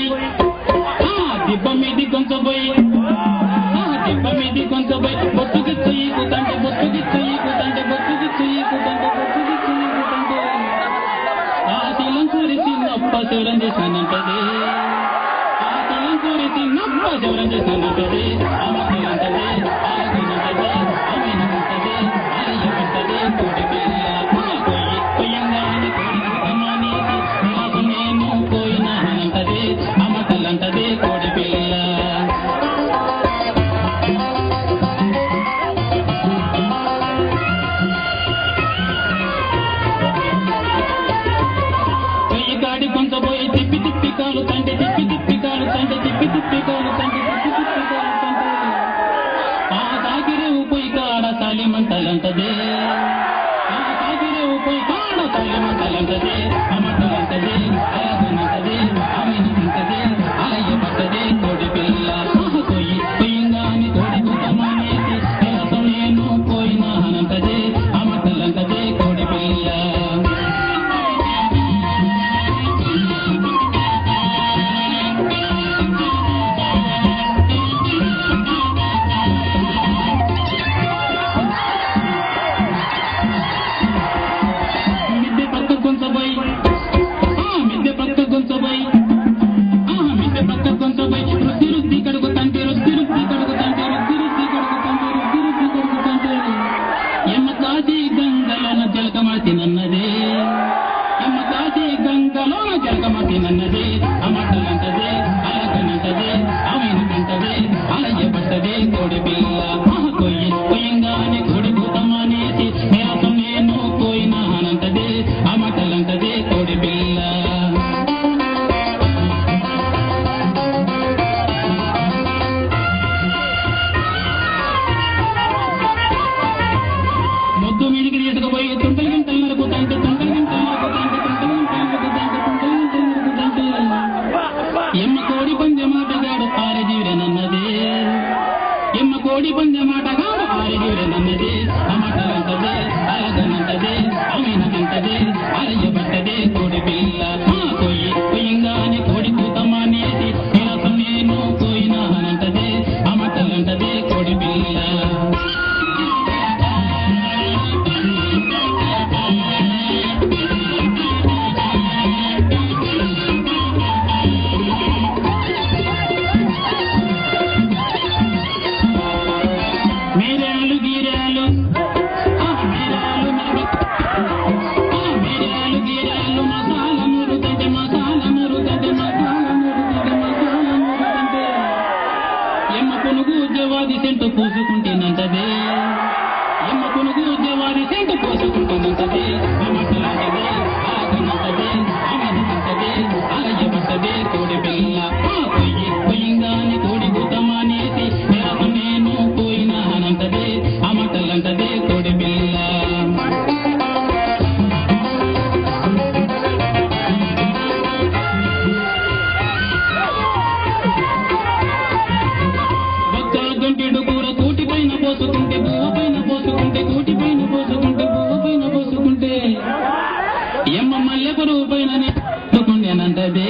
పోయి దిబ్బ మీది కొంచెం పోయి దిబ్బ మీది కొంచెం పోయి బొత్తుకి చెయ్యి కూతంటే బొత్తుకి చెయ్యి కూతంటే బొత్తుకి చెయ్యి కూతంటే బొత్తుకి చెయ్యి కూతంటే ఆ తిలం కురిసి నొప్ప శివరం చేశానంటది ఆ తిలం కురిసి నొప్ప శివరం చేశానంటది అమ్మకంటది ఆలకనంటది అమ్మినంటది అలయ్యమంటది కోడి పిల్ల పోయి పోయంగాని కోడి కుతమానేది నిరాశ నేను పోయినానంటది అమ్మకలంటది కోడి పిల్ల కొంచెం పోయి తిప్పి తిప్పి కాలు తంటే తిప్పి తిప్పి కాలు తంటే తిప్పి తిప్పి కాలు తంటే తిప్పి తిప్పి కాలు తంటే ఆ తాకిరేవు పోయి కాడ సాలిమంటలంటదే ఆ తాకిరేవు పోయి కాడ సాలిమంటలంటదే అమ్మటలంటదే అలగనంటదే అమ్మినంటదే అలయ్యబట్టదే కోడి పిల్ల పోయి పోయింగాని కోడి కుతమానేసి నిరసం నేను పోయినానంటదే అమ్మటలంటదే కోడి పిల్ల నన్నదే ఎమ్మ కాచి గంగలోన జలకమతినన్నదే అమ్మటలంటదే అలకనంటదే అవినకంటదే అలయ్యబట్టదే కోడి పిల్ల కొయ్యి కొయ్యంగానే కోడి కూతమానేసి నిరసం నేను పోయినానంటదే అమ్మటలంటదే కోడి పిల్ల మొద్దు మీదికి తీసుకుపోయి తుంటలు గింటలు నరుకుతంటే తుంటలు గింటలు నరుకుతంటే తుంటలు గింటలు నరుకుతంటే తుంటలు గింటలు నరుకుతంటే ఎమ్మ కోడి పందె మాటగాడు ఆరజీవిరనన్నదే ఎమ్మ కోడి పందె మాటగాడు ఆరజీవిరనన్నదే అమ్మటలంటదే అలగనంటదే అమ్మినంటదే అలయ్యబట్టదే కోడి పిల్ల కొయ్యి కొయ్యంగానే కోడి కూతమానేసి నిరసం నేను పోయినానంటదే అమ్మటలంటదే కోడి పిల్ల ఎమ్మ కొనుగు ఉద్యోగాది సెంటు పూసుకుంటేనంటదే ఎమ్మ కొనుగు ఉద్యోగాది సెంటు పూసుకుంటేనంటదే అమ్మటలంటదే అలకనంటదే అమ్మినంటదే అలయ్యబట్టదే కోడి పిల్ల కొయ్యి కొయ్యంగానే కోడి కూతమానేసి నిరసం నేను పోయినానంటదే అమ్మటలంటదే కోడి పిల్ల గంటెడు కూర కూటి పైన పోసుకుంటే బువ్వ పైన పోసుకుంటే కూటి పైన పోసుకుంటే బువ్వ పైన పోసుకుంటే ఎమ్మ మల్లె పురుగు పైన నేనంటదే